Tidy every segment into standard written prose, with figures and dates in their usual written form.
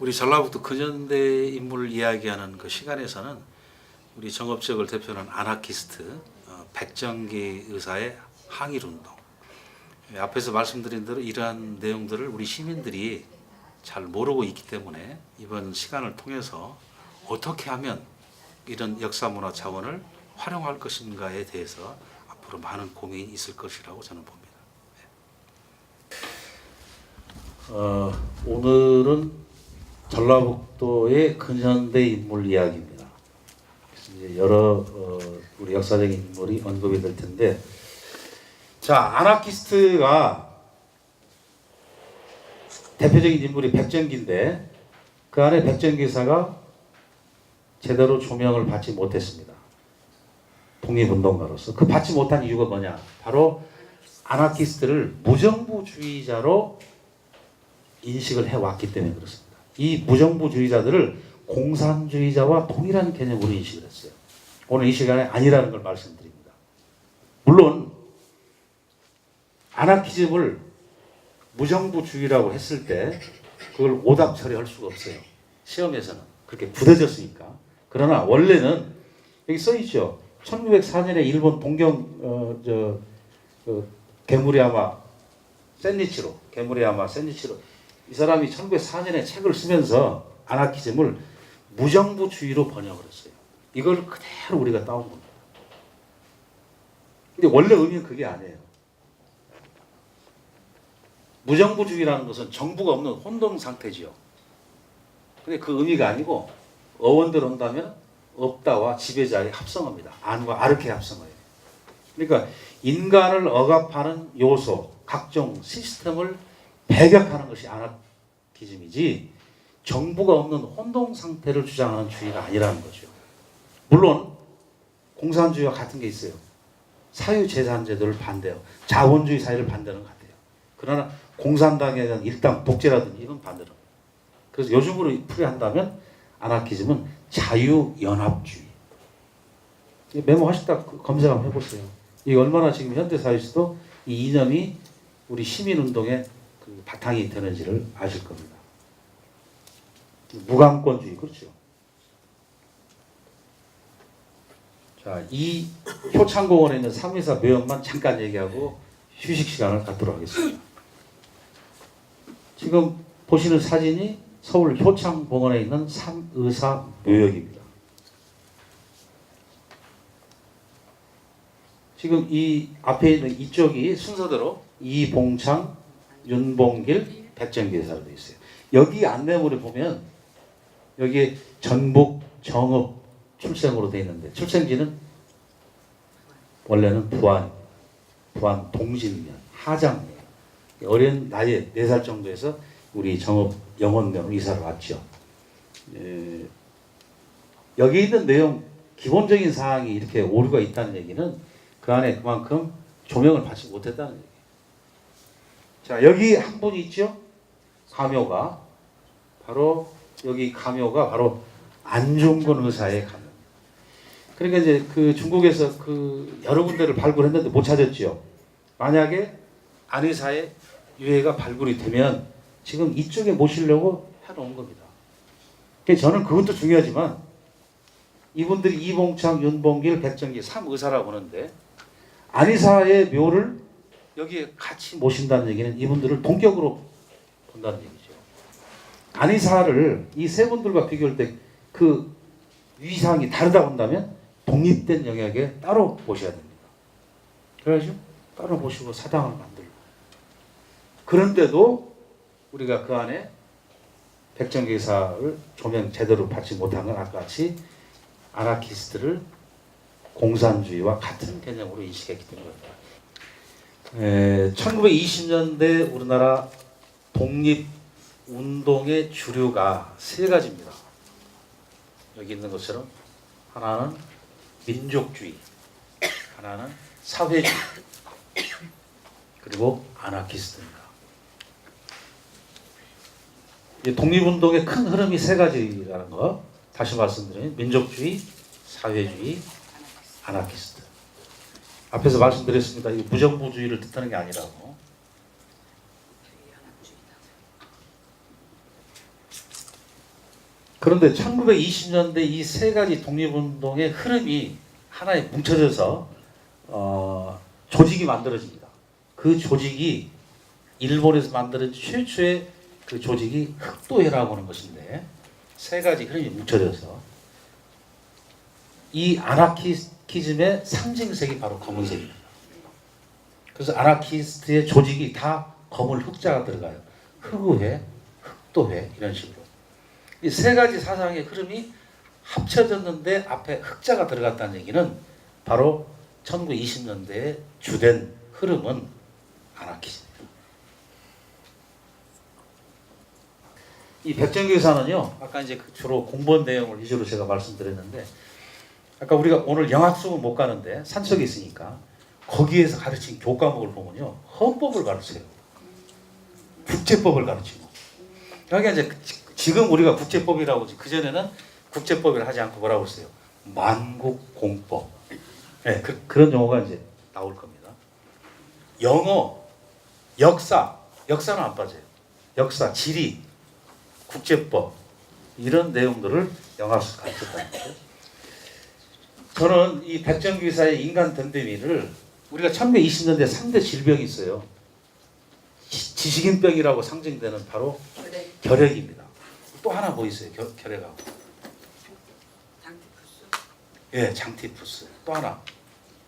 우리 전라북도 근현대 인물을 이야기하는 그 시간에서는 우리 정업 지역을 대표하는 아나키스트 백정기 의사의 항일운동, 앞에서 말씀드린 대로 이러한 내용들을 우리 시민들이 잘 모르고 있기 때문에 이번 시간을 통해서 어떻게 하면 이런 역사문화 자원을 활용할 것인가에 대해서 앞으로 많은 고민이 있을 것이라고 저는 봅니다. 오늘은 전라북도의 근현대 인물 이야기입니다. 이제 여러 우리 역사적인 인물이 언급이 될 텐데, 자, 아나키스트가 대표적인 인물이 백정기인데 그 안에 백정기사가 제대로 조명을 받지 못했습니다. 독립운동가로서. 그 받지 못한 이유가 뭐냐? 바로 아나키스트를 무정부주의자로 인식을 해왔기 때문에 그렇습니다. 이 무정부주의자들을 공산주의자와 동일한 개념으로 인식을 했어요. 오늘 이 시간에 아니라는 걸 말씀드립니다. 물론 아나키즘을 무정부주의라고 했을 때 그걸 오답 처리할 수가 없어요. 시험에서는 그렇게 굳어졌으니까. 그러나 원래는 여기 써 있죠. 1904년에 일본 동경 게무리야마 센니치로 이 사람이 1904년에 책을 쓰면서 아나키즘을 무정부주의로 번역을 했어요. 이걸 그대로 우리가 따온 겁니다. 근데 원래 의미는 그게 아니에요. 무정부주의라는 것은 정부가 없는 혼동 상태지요. 근데 그 의미가 아니고 어원대로 한다면 없다와 지배자의 합성어입니다. 안과 아르케 합성어예요. 그러니까 인간을 억압하는 요소, 각종 시스템을 배격하는 것이 아나키즘이지 정부가 없는 혼동 상태를 주장하는 주의가 아니라는 거죠. 물론 공산주의와 같은 게 있어요. 사유재산제도를 반대해요. 자본주의 사회를 반대하는 것 같아요. 그러나 공산당에 대한 일당 독재라든지 이건 반대로. 그래서 요즘으로 풀이한다면 아나키즘은 자유연합주의. 메모하시다 검색 한번 해보세요. 이게 얼마나 지금 현대사회에서도 이 이념이 우리 시민운동의 그 바탕이 되는지를 아실 겁니다. 무강권주의, 그렇죠. 자, 이 효창공원에 있는 3.14 묘역만 잠깐 얘기하고 휴식 시간을 갖도록 하겠습니다. 지금 보시는 사진이 서울 효창공원에 있는 3.14 묘역입니다. 지금 이 앞에 있는 이쪽이 순서대로 이봉창, 윤봉길, 백정기사로 되어 있어요. 여기 안내물을 보면 여기에 전북 정읍 출생으로 되어 있는데 출생지는 원래는 부안 동진면 하장이에요. 어린 나이에 4살 정도에서 우리 정읍 영원면으로 이사를 왔죠. 여기 있는 내용 기본적인 사항이 이렇게 오류가 있다는 얘기는 그 안에 그만큼 조명을 받지 못했다는 얘기예요. 자, 여기 한 분이 있죠. 가묘가 바로 여기 가묘가 바로 안중근 의사의 가묘. 그러니까 이제 그 중국에서 그 여러 군데를 발굴했는데 못 찾았죠. 만약에 안 의사의 유해가 발굴이 되면 지금 이쪽에 모시려고 해놓은 겁니다. 그래서 저는 그것도 중요하지만 이분들이 이봉창, 윤봉길, 백정기 3의사라고 하는데 안의사의 묘를 여기에 같이 모신다는 얘기는 이분들을 동격으로 본다는 얘기죠. 안의사를 이 세 분들과 비교할 때 그 위상이 다르다고 한다면 독립된 영역에 따로 모셔야 됩니다. 그래가지고 따로 모시고 사당을 만들고. 그런데도 우리가 그 안에 백정기사를 조명 제대로 받지 못한 건 아까 같이 아나키스트를 공산주의와 같은 개념으로 인식했기 때문입니다. 1920년대 우리나라 독립운동의 주류가 세 가지입니다. 여기 있는 것처럼 하나는 민족주의, 하나는 사회주의, 그리고 아나키스트입니다. 독립운동의 큰 흐름이 세 가지라는 거 다시 말씀드리면 민족주의, 사회주의, 아나키스트. 앞에서 말씀드렸습니다. 이 무정부주의를 뜻하는 게 아니라고. 그런데 1920년대 이 세 가지 독립운동의 흐름이 하나에 뭉쳐져서 조직이 만들어집니다. 그 조직이 일본에서 만들어진 최초의 그 조직이 흑도회라고 하는 것인데 세 가지 흐름이 뭉쳐져서 이 아나키즘의 상징색이 바로 검은색입니다. 그래서 아나키스트의 조직이 다 검은 흑자가 들어가요. 흑우회, 흑도회 이런 식으로. 이 세 가지 사상의 흐름이 합쳐졌는데 앞에 흑자가 들어갔다는 얘기는 바로 1920년대의 주된 흐름은 아나키즘입니다. 이 백정교사는요, 아까 이제 주로 공부한 내용을 위주로 제가 말씀드렸는데, 아까 우리가 오늘 영학수는 못 가는데 산속에 있으니까 거기에서 가르친 교과목을 보면요, 헌법을 가르쳐요. 국제법을 가르치고. 그러니까 이제 지금 우리가 국제법이라고 하지, 그전에는 국제법이라 하지 않고 뭐라고 했어요? 만국공법. 네, 그런 용어가 이제 나올 겁니다. 영어, 역사는 안 빠져요. 역사, 지리, 국제법 이런 내용들을 영화에서 가르쳤다는 거죠. 저는 이 백정기사의 인간 덤비미를 우리가 1920년대 3대 질병이 있어요. 지식인병이라고 상징되는 바로 결핵입니다. 또 하나 뭐 있어요? 결핵하고. 예, 장티푸스. 또 하나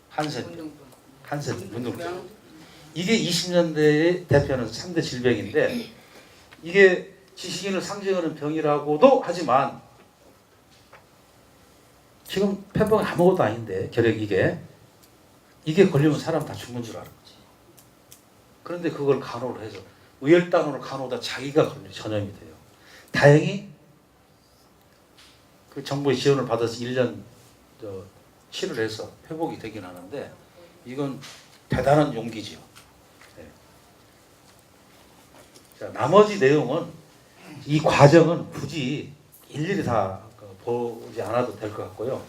한센병. 문둥병. 이게 20년대에 대표하는 3대 질병인데 이게 지식인을 상징하는 병이라고도 하지만 지금 폐병은 아무것도 아닌데 결핵 이게 걸리면 사람 다 죽는 줄 아는 거지. 그런데 그걸 간호를 해서 의열단으로 간호다 자기가 전염이 돼요. 다행히 그 정부의 지원을 받아서 1년 치료를 해서 회복이 되긴 하는데 이건 대단한 용기지요. 네. 자, 나머지 내용은 이 과정은 굳이 일일이 다 보지 않아도 될 것 같고요.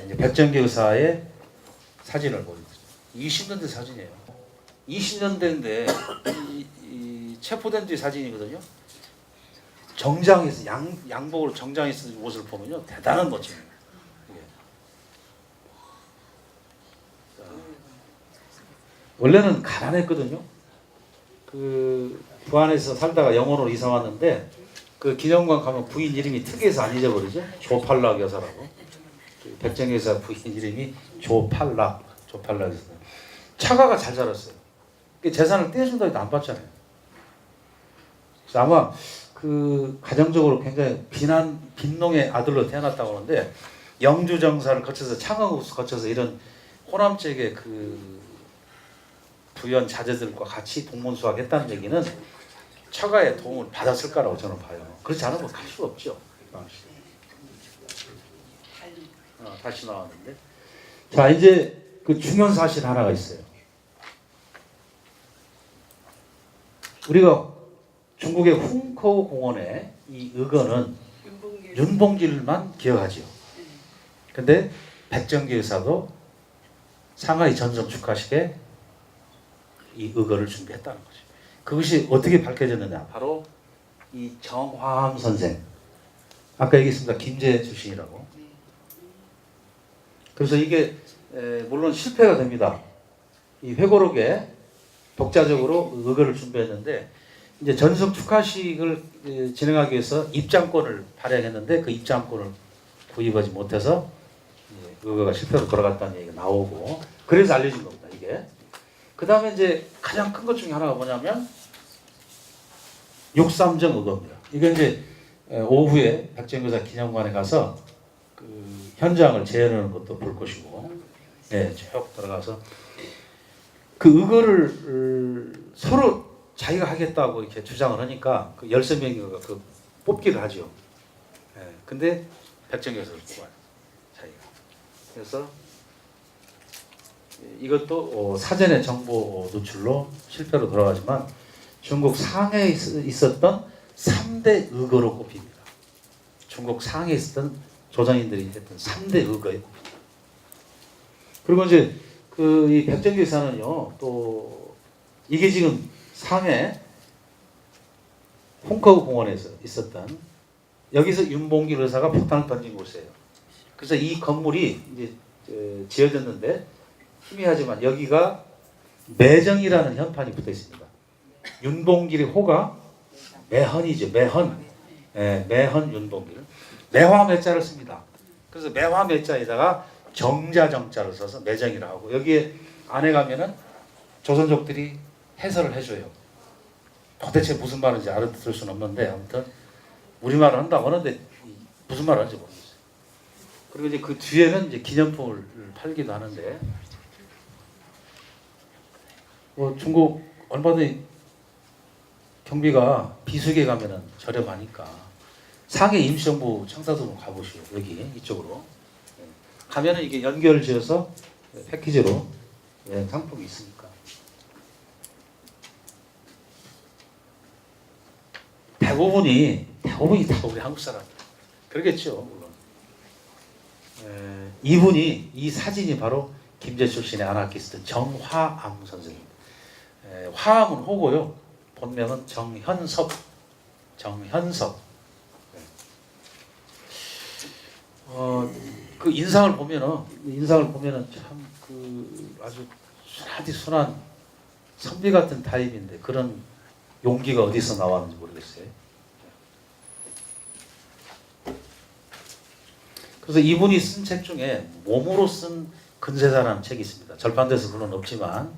이제 백정기 의사의 사진을 보여드립니다. 20년대 사진이에요. 20년대인데 이 체포된 뒤 사진이거든요. 정장에서 양복으로 정장에서 옷을 보면요 대단한 멋집니다. 원래는 가난했거든요. 그 부안에서 살다가 영원으로 이사 왔는데 그 기념관 가면 부인 이름이 특이해서 안 잊어버리죠. 조팔락 여사라고. 그 백정기 여사 부인 이름이 조팔락 여사. 처가가 잘 자랐어요. 재산을 떼준다고 해도 안 받잖아요. 그래서 아마 그 가정적으로 굉장히 빈농의 아들로 태어났다고 하는데 영주정사를 거쳐서 창원국수 거쳐서 이런 호남쪽의 그 부연 자제들과 같이 동문수학했다는 얘기는 처가의 도움을 받았을 거라고 저는 봐요. 그렇지 않으면 갈 수가 없죠. 다시 나왔는데. 자, 이제 그 중요한 사실 하나가 있어요. 우리가 중국의 훈커우 공원의 이 의거는 윤봉길만 기억하죠. 근데 백정기 의사도 상하이 전성 축하식에 이 의거를 준비했다는 거죠. 그것이 어떻게 밝혀졌느냐? 바로 이 정화암 선생. 아까 얘기했습니다. 김제 출신이라고. 그래서 이게 물론 실패가 됩니다. 이 회고록에 독자적으로 의거를 준비했는데 이제 전성 축하식을 진행하기 위해서 입장권을 발행했는데 그 입장권을 구입하지 못해서 의거가 실패로 돌아갔다는 얘기가 나오고 그래서 알려진 겁니다. 이게. 그 다음에 이제 가장 큰 것 중에 하나가 뭐냐면 6.3정 의거입니다. 이게 이제 오후에 백정교사 기념관에 가서 그 현장을 재현하는 것도 볼 것이고, 네, 쭉 들어가서 그 의거를 서로 자기가 하겠다고 이렇게 주장을 하니까 그 13명이 그 뽑기를 하죠. 네, 근데 백정교사를 뽑아요. 자기가. 그래서 이것도 사전의 정보 노출로 실패로 돌아가지만 중국 상해에 있었던 3대 의거로 꼽힙니다. 중국 상해에 있었던 조정인들이 했던 3대 의거에 꼽힙니다. 그리고 이제 그 이 백정기 의사는요, 또 이게 지금 상해 홍커우 공원에서 있었던 여기서 윤봉길 의사가 폭탄을 던진 곳이에요. 그래서 이 건물이 이제 지어졌는데 희미하지만 여기가 매정이라는 현판이 붙어 있습니다. 윤봉길의 호가 매헌이죠. 매헌. 예, 매헌 윤봉길. 매화 매자를 씁니다. 그래서 매화 매자에다가 정자 정자를 써서 매정이라고 하고 여기에 안에 가면은 조선족들이 해설을 해줘요. 도대체 무슨 말인지 알아들을 수는 없는데 아무튼 우리말을 한다고 하는데 무슨 말을 하는지 모르겠어요. 그리고 이제 그 뒤에는 이제 기념품을 팔기도 하는데 중국 얼마든지 경비가 비수기에 가면은 저렴하니까 상해 임시정부 청사도로 가보시오. 여기 이쪽으로 가면은 이게 연결 지어서 패키지로 상품이 있으니까 대부분이 다 우리 한국 사람 그러겠죠 물론. 이분이 이 사진이 바로 김제 출신의 아나키스트 정화암 선생입니다. 화암은 호고요. 본명은 정현섭. 그 인상을 보면은 참 그 아주 순한 선비 같은 타입인데 그런 용기가 어디서 나왔는지 모르겠어요. 그래서 이분이 쓴 책 중에 몸으로 쓴 근세사라는 책이 있습니다. 절판돼서 물론 없지만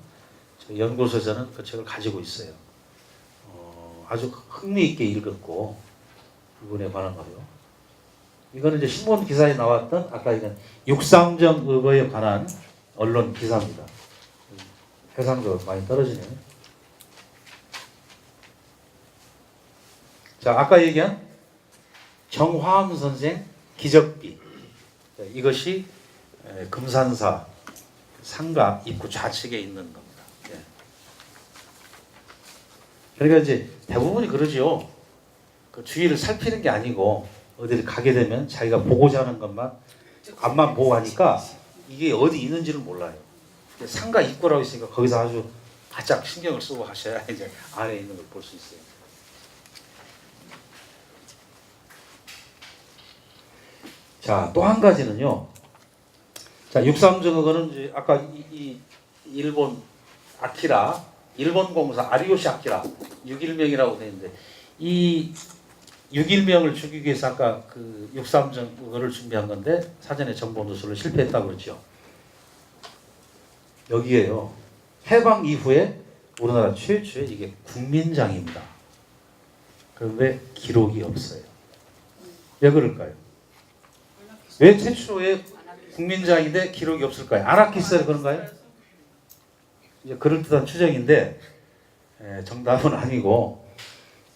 저희 연구소에서는 그 책을 가지고 있어요. 아주 흥미있게 읽었고 이분에 관한 거요. 이거는 이제 신문 기사에 나왔던 아까 이건 육상정 의거에 관한 언론 기사입니다. 해상도 많이 떨어지네요. 자, 아까 얘기한 정화암 선생 기적비. 이것이 금산사 상가 입구 좌측에 있는 겁니다. 그러니까 이제 대부분이 그러지요. 그 주위를 살피는 게 아니고 어디를 가게 되면 자기가 보고자 하는 것만 앞만 보고 하니까 이게 어디 있는지를 몰라요. 상가 입구라고 있으니까 거기서 아주 바짝 신경을 쓰고 하셔야 이제 안에 있는 걸 볼 수 있어요. 자, 또 한 가지는요. 자, 육삼정거는 이제 아까 이 일본 아키라, 일본 공사 아리요시 아키라 6일명이라고 되어 있는데 이 6일명을 죽이기 위해서 아까 그 육삼정거를 준비한 건데 사전에 정보 누설로 실패했다고 그랬죠. 여기에요. 해방 이후에 우리나라 최초의 이게 국민장입니다. 그런데 기록이 없어요. 왜 그럴까요? 왜 최초의 국민장인데 기록이 없을까요? 아나키스트라 그런가요? 이제 그럴듯한 추정인데 정답은 아니고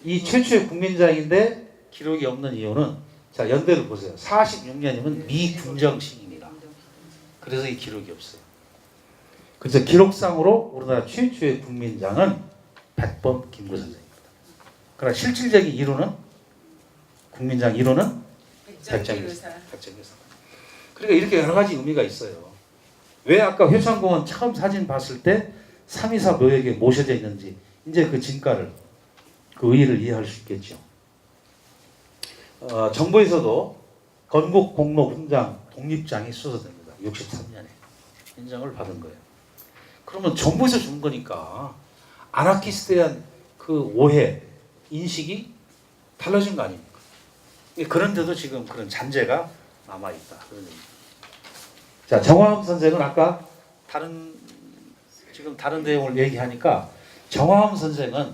이 최초의 국민장인데 기록이 없는 이유는 자 연대를 보세요. 46년이면 미군정식입니다. 그래서 이 기록이 없어요. 그래서 기록상으로 우리나라 최초의 국민장은 백범 김구 선생입니다. 그러나 실질적인 이루는 국민장 이루는 백정의사. 그러니까 이렇게 여러 가지 의미가 있어요. 왜 아까 회창공원 처음 사진 봤을 때 324 묘역에 모셔져 있는지 이제 그 진가를 그 의의를 이해할 수 있겠죠. 정부에서도 건국 공로 훈장 독립장이 수여됩니다. 63년에 인정을 받은 거예요. 그러면 정부에서 준 거니까 아나키스트에 대한 그 오해, 인식이 달라진 거 아닙니까? 그런데도 지금 그런 잔재가 남아있다. 자, 정화암 선생은 아까 다른 내용을 얘기하니까 정화암 선생은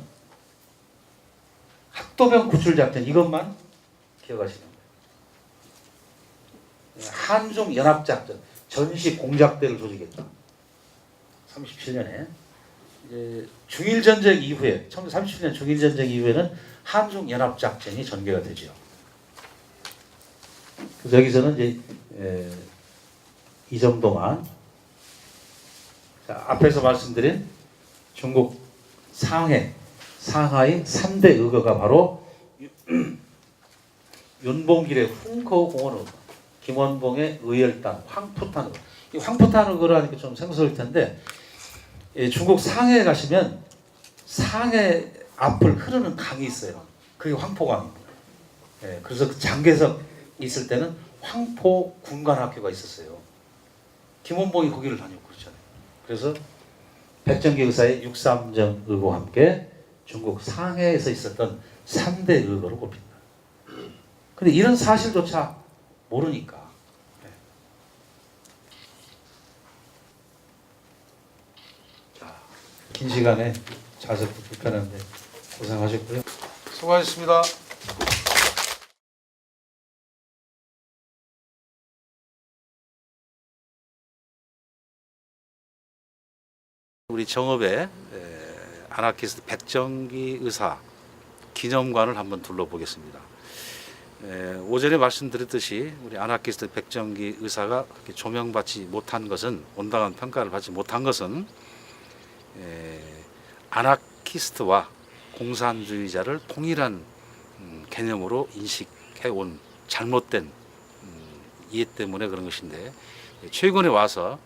학도병 구출 작전 이것만 기억하시는 거예요. 한중 연합 작전 전시 공작대를 조직했다. 37년에 중일 전쟁 이후에 1937년 중일 전쟁 이후에는 한중 연합 작전이 전개가 되죠. 그래서 여기서는 이제 이 정도만 자, 앞에서 말씀드린 중국 상하이 3대 의거가 바로 윤봉길의 훈커공원 의거, 김원봉의 의열당, 황푸탄 의거. 이 황푸탄 의거라니까 좀 생소할 텐데 중국 상해에 가시면 상해 앞을 흐르는 강이 있어요. 그게 황포강입니다. 예, 그래서 그 장개석 있을 때는 황포 군관학교가 있었어요. 김원봉이 거기를 다니고 그렇잖아요. 그래서 백정기 의사의 육삼정 의고와 함께 중국 상해에서 있었던 3대 의거로 꼽힌다. 근데 이런 사실조차 모르니까. 자, 긴 시간에 좌석도 불편한데 고생하셨고요. 수고하셨습니다. 우리 정읍의 아나키스트 백정기 의사 기념관을 한번 둘러보겠습니다. 오전에 말씀드렸듯이 우리 아나키스트 백정기 의사가 조명받지 못한 것은, 온당한 평가를 받지 못한 것은 아나키스트와 공산주의자를 동일한 개념으로 인식해온 잘못된 이해 때문에 그런 것인데, 최근에 와서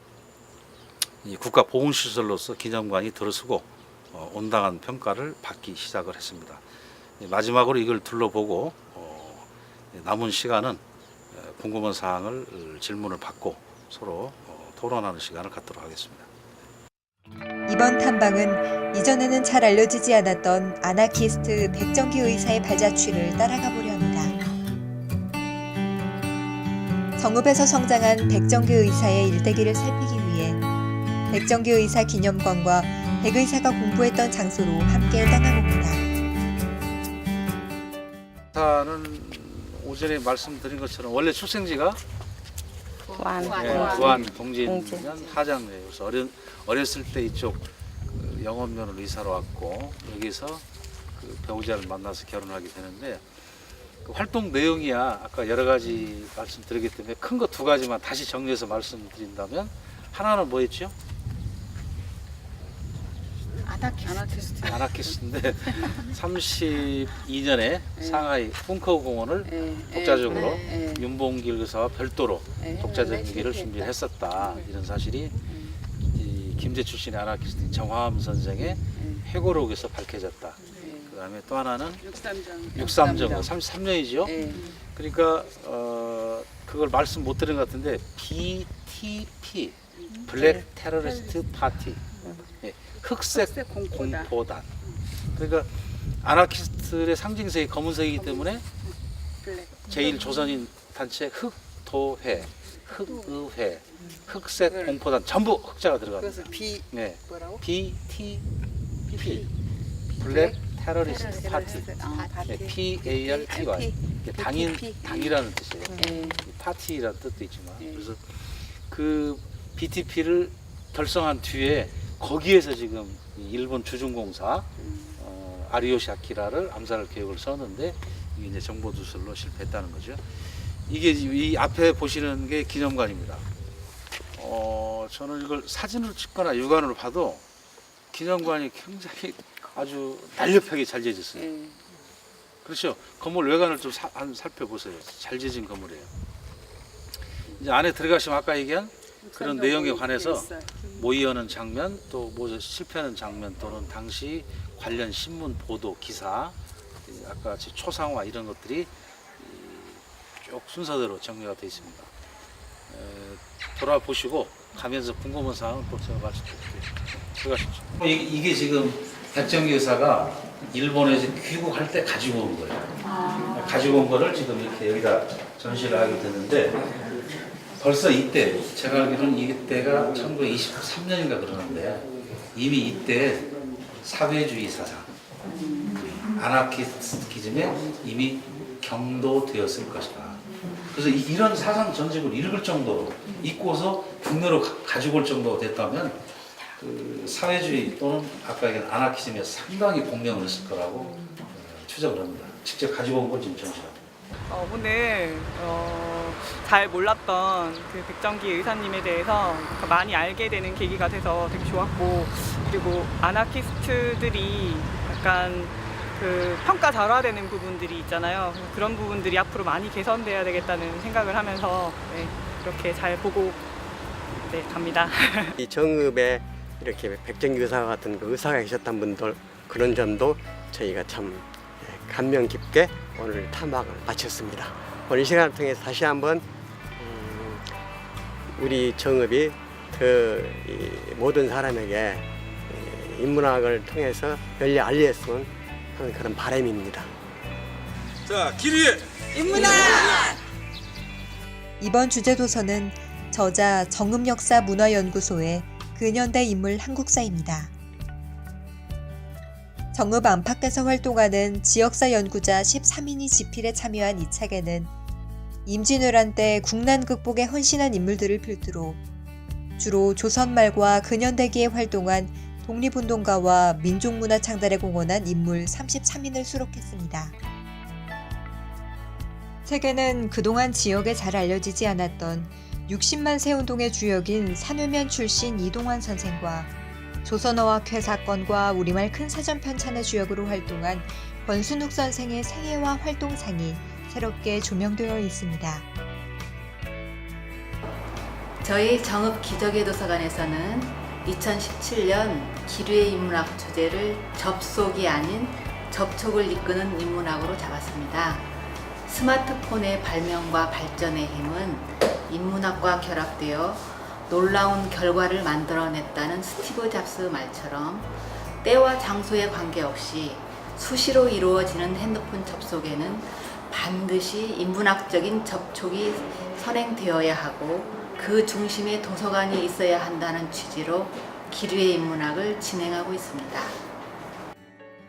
이 국가보훈시설로서 기념관이 들어서고 온당한 평가를 받기 시작을 했습니다. 마지막으로 이걸 둘러보고 남은 시간은 궁금한 사항을 질문을 받고 서로 토론하는 시간을 갖도록 하겠습니다. 이번 탐방은 이전에는 잘 알려지지 않았던 아나키스트 백정기 의사의 발자취를 따라가 보려 합니다. 정읍에서 성장한 백정기 의사의 일대기를 살피기 위해 백정기 의사 기념관과 백 의사가 공부했던 장소로 함께 떠나봅니다. 의사는 오전에 말씀드린 것처럼 원래 출생지가 부안. 부안 동진 하장이에요. 그래서 어렸을 때 이쪽 영업면으로 이사로 왔고, 여기서 그 배우자를 만나서 결혼하게 되는데, 그 활동 내용이야 아까 여러 가지 말씀드리기 때문에 큰 거 2가지만 다시 정리해서 말씀드린다면, 하나는 뭐였죠? 아나키스트인데 32년에 상하이 펑커 공원을 독자적으로 윤봉길 의사와 별도로 독자적인 길을 준비했었다. 이런 사실이 이 김제 출신의 아나키스트 정화암 선생의 회고록에서 밝혀졌다. 그 다음에 또 하나는 63정 33년이죠. 그러니까 그걸 말씀 못 드린 것 같은데, BTP 블랙 테러리스트 파티, 흑색 공포단. 그러니까 아나키스트의 상징색이 검은색이기 때문에 제1조선인 단체 흑도회, 흑의회, 흑색 공포단 전부 흑자가 들어갑니다. BTP 블랙 테러리스트 파티, PARTY, 당이라는 뜻이에요. 파티라는 뜻도 있지만, 그래서 그 BTP를 결성한 뒤에 거기에서 지금 일본 주중공사 아리요시 아키라를 암살할 계획을 썼는데, 이게 이제 정보 누설로 실패했다는 거죠. 이게 이 앞에 보시는 게 기념관입니다. 저는 이걸 사진으로 찍거나 육안으로 봐도 기념관이 굉장히 아주 날렵하게 잘 지어졌어요. 그렇죠. 건물 외관을 좀 살펴보세요. 잘 지어진 건물이에요. 이제 안에 들어가시면 아까 얘기한 그런 내용에 관해서 모의하는 장면, 또 뭐 실패하는 장면, 또는 당시 관련 신문 보도 기사, 아까 같이 초상화 이런 것들이 쭉 순서대로 정리가 되어 있습니다. 돌아보시고 가면서 궁금한 사항은 또 제가 말씀드릴게요. 들어가십시오. 이게 지금 백정기 의사가 일본에서 귀국할 때 가지고 온 거예요. 가지고 온 거를 지금 이렇게 여기다 전시를 하게 됐는데, 벌써 이때 제가 알기로는 이때가 1923년인가 그러는데, 이미 이때 사회주의 사상, 아나키스트기즘에 이미 경도되었을 것이다. 그래서 이런 사상 전집을 읽을 정도로, 읽고서 국내로 가지고 올 정도가 됐다면 그 사회주의 또는 아까 얘기한 아나키즘에 상당히 공명을 했을 거라고 추정을 합니다. 직접 가지고 온 건 지금 전시합니다. 오늘 잘 몰랐던 그 백정기 의사님에 대해서 많이 알게 되는 계기가 돼서 되게 좋았고, 그리고 아나키스트들이 약간 그 평가절하되는 부분들이 있잖아요. 그런 부분들이 앞으로 많이 개선돼야 되겠다는 생각을 하면서 이렇게 잘 보고 갑니다. 이 정읍에 이렇게 백정기 의사 같은 그 의사가 계셨던 분들, 그런 점도 저희가 참 감명 깊게 오늘 탐방을 마쳤습니다. 오늘 이 시간을 통해서 다시 한번 우리 정읍이 이 모든 사람에게 인문학을 통해서 널리 알렸으면 하는 그런 바람입니다. 자, 길 위에 이번 주제 도서는 저자 정읍역사문화연구소의 근현대 인물 한국사입니다. 정읍 안팎에서 활동하는 지역사 연구자 13인이 집필에 참여한 이 책에는 임진왜란 때 국난 극복에 헌신한 인물들을 필두로 주로 조선 말과 근현대기에 활동한 독립운동가와 민족문화 창달에 공헌한 인물 33인을 수록했습니다. 책에는 그동안 지역에 잘 알려지지 않았던 60만 세운동의 주역인 산후면 출신 이동환 선생과 조선어학회 사건과 우리말 큰 사전 편찬의 주역으로 활동한 권순욱 선생의 생애와 활동상이 새롭게 조명되어 있습니다. 저희 정읍 기적의 도서관에서는 2017년 기류의 인문학 주제를 접속이 아닌 접촉을 이끄는 인문학으로 잡았습니다. 스마트폰의 발명과 발전의 힘은 인문학과 결합되어 놀라운 결과를 만들어냈다는 스티브 잡스 말처럼 때와 장소에 관계없이 수시로 이루어지는 핸드폰 접속에는 반드시 인문학적인 접촉이 선행되어야 하고 그 중심에 도서관이 있어야 한다는 취지로 기류의 인문학을 진행하고 있습니다.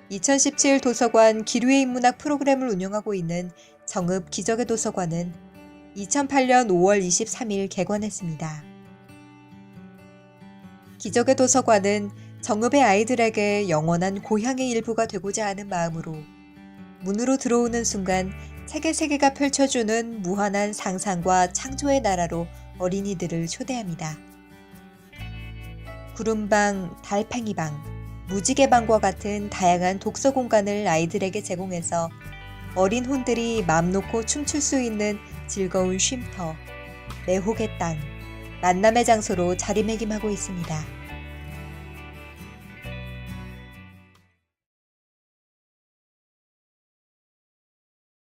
2017 도서관 기류의 인문학 프로그램을 운영하고 있는 정읍 기적의 도서관은 2008년 5월 23일 개관했습니다. 기적의 도서관은 정읍의 아이들에게 영원한 고향의 일부가 되고자 하는 마음으로 문으로 들어오는 순간 책의 세계가 펼쳐주는 무한한 상상과 창조의 나라로 어린이들을 초대합니다. 구름방, 달팽이방, 무지개방과 같은 다양한 독서 공간을 아이들에게 제공해서 어린 혼들이 맘 놓고 춤출 수 있는 즐거운 쉼터, 매혹의 땅, 만남의 장소로 자리매김하고 있습니다.